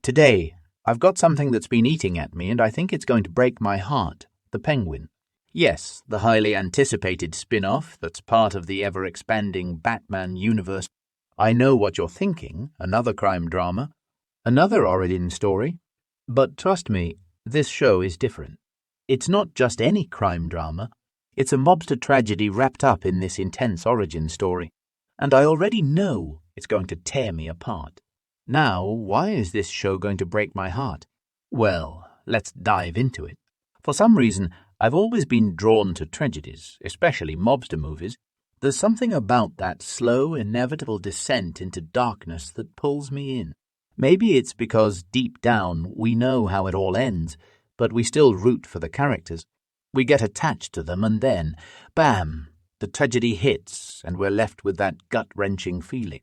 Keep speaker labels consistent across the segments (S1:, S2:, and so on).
S1: Today, I've got something that's been eating at me, and I think it's going to break my heart. The Penguin. Yes, the highly anticipated spin-off that's part of the ever-expanding Batman universe. I know what you're thinking, another crime drama, another origin story. But trust me, this show is different. It's not just any crime drama. It's a mobster tragedy wrapped up in this intense origin story. And I already know it's going to tear me apart. Now, why is this show going to break my heart? Well, let's dive into it. For some reason, I've always been drawn to tragedies, especially mobster movies. There's something about that slow, inevitable descent into darkness that pulls me in. Maybe it's because deep down we know how it all ends, but we still root for the characters. We get attached to them and then, bam, the tragedy hits and we're left with that gut-wrenching feeling.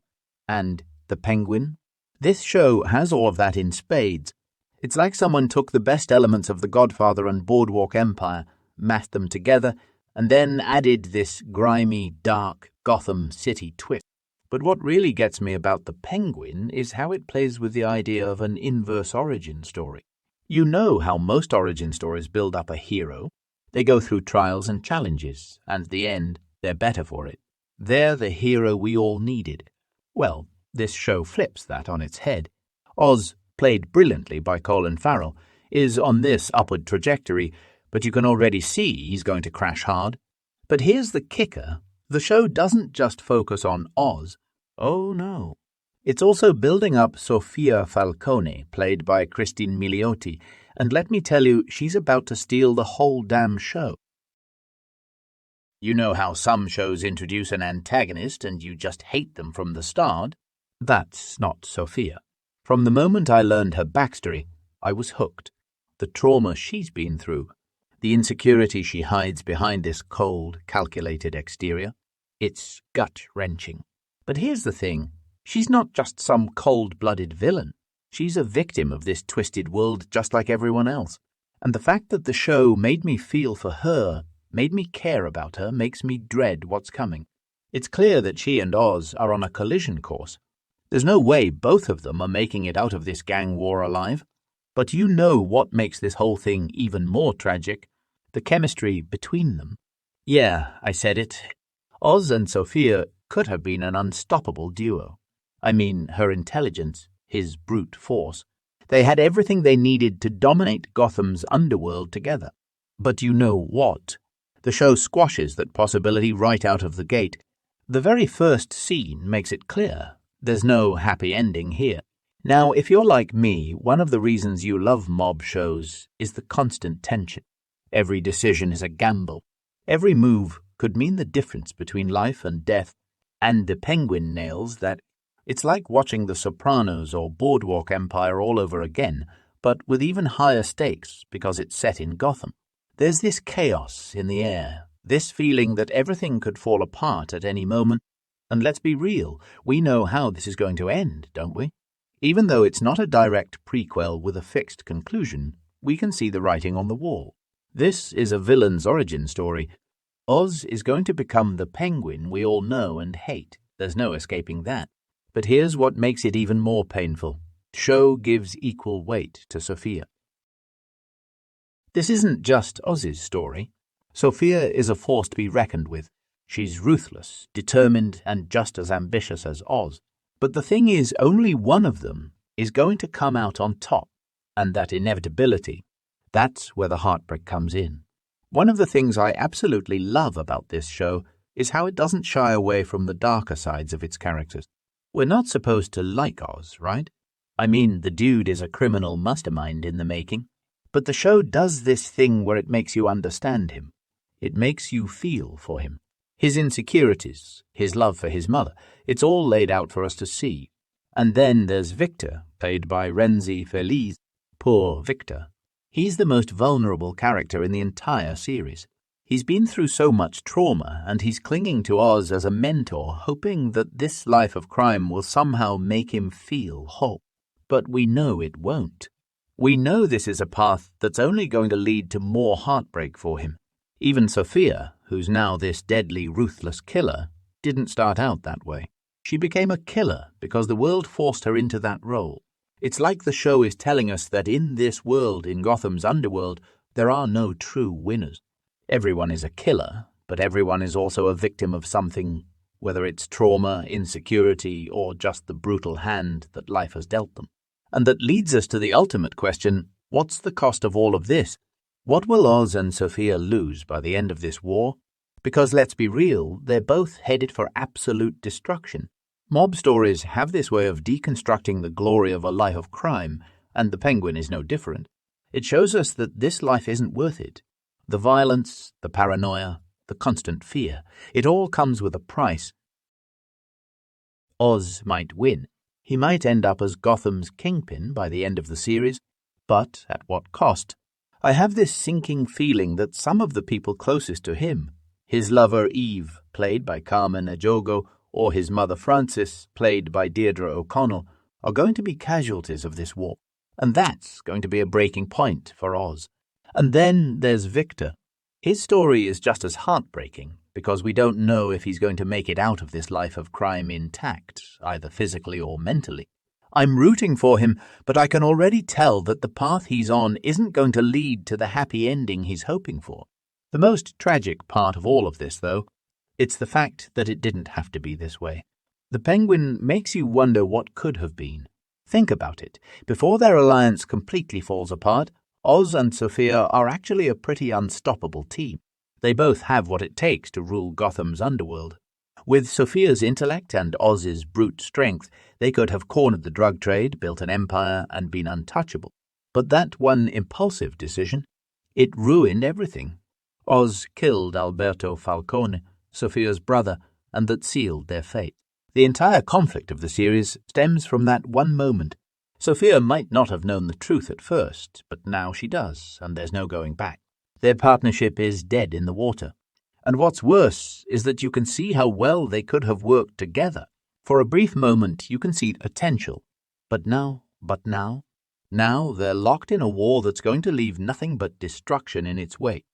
S1: And The Penguin? This show has all of that in spades. It's like someone took the best elements of the Godfather and Boardwalk Empire, mashed them together, and then added this grimy, dark Gotham City twist. But what really gets me about The Penguin is how it plays with the idea of an inverse origin story. You know how most origin stories build up a hero. They go through trials and challenges, and at the end, they're better for it. They're the hero we all needed. Well, this show flips that on its head. Oz, played brilliantly by Colin Farrell, is on this upward trajectory, but you can already see he's going to crash hard. But here's the kicker. The show doesn't just focus on Oz. Oh no. It's also building up Sofia Falcone, played by Cristin Milioti, and let me tell you, she's about to steal the whole damn show. You know how some shows introduce an antagonist and you just hate them from the start? That's not Sofia. From the moment I learned her backstory, I was hooked. The trauma she's been through, the insecurity she hides behind this cold, calculated exterior, it's gut-wrenching. But here's the thing, she's not just some cold-blooded villain. She's a victim of this twisted world just like everyone else. And the fact that the show made me feel for her, made me care about her, makes me dread what's coming. It's clear that she and Oz are on a collision course. There's no way both of them are making it out of this gang war alive. But you know what makes this whole thing even more tragic? The chemistry between them. Yeah, I said it. Oz and Sofia could have been an unstoppable duo. I mean, her intelligence, his brute force. They had everything they needed to dominate Gotham's underworld together. But you know what? The show squashes that possibility right out of the gate. The very first scene makes it clear. There's no happy ending here. Now, if you're like me, one of the reasons you love mob shows is the constant tension. Every decision is a gamble. Every move could mean the difference between life and death. And The Penguin nails that. It's like watching The Sopranos or Boardwalk Empire all over again, but with even higher stakes because it's set in Gotham. There's this chaos in the air, this feeling that everything could fall apart at any moment. And let's be real, we know how this is going to end, don't we? Even though it's not a direct prequel with a fixed conclusion, we can see the writing on the wall. This is a villain's origin story. Oz is going to become the Penguin we all know and hate. There's no escaping that. But here's what makes it even more painful. The show gives equal weight to Sofia. This isn't just Oz's story. Sofia is a force to be reckoned with. She's ruthless, determined, and just as ambitious as Oz. But the thing is, only one of them is going to come out on top. And that inevitability, that's where the heartbreak comes in. One of the things I absolutely love about this show is how it doesn't shy away from the darker sides of its characters. We're not supposed to like Oz, right? I mean, the dude is a criminal mastermind in the making. But the show does this thing where it makes you understand him. It makes you feel for him. His insecurities, his love for his mother, it's all laid out for us to see. And then there's Victor, played by Rhenzy Feliz. Poor Victor. He's the most vulnerable character in the entire series. He's been through so much trauma, and he's clinging to Oz as a mentor, hoping that this life of crime will somehow make him feel whole. But we know it won't. We know this is a path that's only going to lead to more heartbreak for him. Even Sofia, who's now this deadly, ruthless killer, didn't start out that way. She became a killer because the world forced her into that role. It's like the show is telling us that in this world, in Gotham's underworld, there are no true winners. Everyone is a killer, but everyone is also a victim of something, whether it's trauma, insecurity, or just the brutal hand that life has dealt them. And that leads us to the ultimate question, what's the cost of all of this? What will Oz and Sofia lose by the end of this war? Because let's be real, they're both headed for absolute destruction. Mob stories have this way of deconstructing the glory of a life of crime, and the Penguin is no different. It shows us that this life isn't worth it. The violence, the paranoia, the constant fear, it all comes with a price. Oz might win. He might end up as Gotham's kingpin by the end of the series, but at what cost? I have this sinking feeling that some of the people closest to him, his lover Eve, played by Carmen Ejogo, or his mother Frances, played by Deirdre O'Connell, are going to be casualties of this war, and that's going to be a breaking point for Oz. And then there's Victor. His story is just as heartbreaking, because we don't know if he's going to make it out of this life of crime intact, either physically or mentally. I'm rooting for him, but I can already tell that the path he's on isn't going to lead to the happy ending he's hoping for. The most tragic part of all of this, though, it's the fact that it didn't have to be this way. The Penguin makes you wonder what could have been. Think about it. Before their alliance completely falls apart, Oz and Sofia are actually a pretty unstoppable team. They both have what it takes to rule Gotham's underworld. With Sofia's intellect and Oz's brute strength, they could have cornered the drug trade, built an empire, and been untouchable. But that one impulsive decision, it ruined everything. Oz killed Alberto Falcone, Sofia's brother, and that sealed their fate. The entire conflict of the series stems from that one moment. Sofia might not have known the truth at first, but now she does, and there's no going back. Their partnership is dead in the water. And what's worse is that you can see how well they could have worked together. For a brief moment you can see potential. But now, they're locked in a war that's going to leave nothing but destruction in its wake.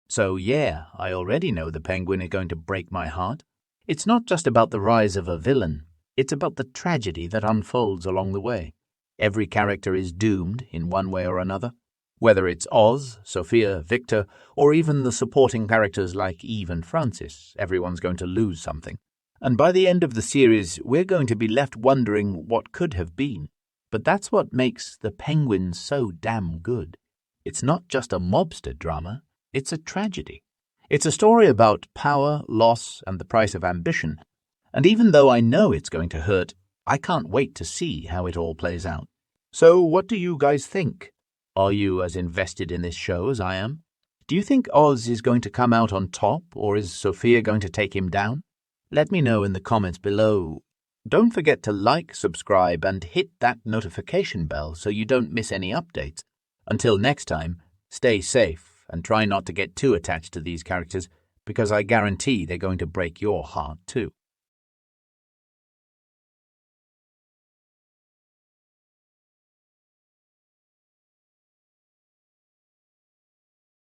S1: So yeah, I already know the Penguin is going to break my heart. It's not just about the rise of a villain. It's about the tragedy that unfolds along the way. Every character is doomed in one way or another. Whether it's Oz, Sofia, Victor, or even the supporting characters like Eve and Frances, everyone's going to lose something. And by the end of the series, we're going to be left wondering what could have been. But that's what makes The Penguin so damn good. It's not just a mobster drama, it's a tragedy. It's a story about power, loss, and the price of ambition. And even though I know it's going to hurt, I can't wait to see how it all plays out. So what do you guys think? Are you as invested in this show as I am? Do you think Oz is going to come out on top, or is Sofia going to take him down? Let me know in the comments below. Don't forget to like, subscribe, and hit that notification bell so you don't miss any updates. Until next time, stay safe and try not to get too attached to these characters, because I guarantee they're going to break your heart too.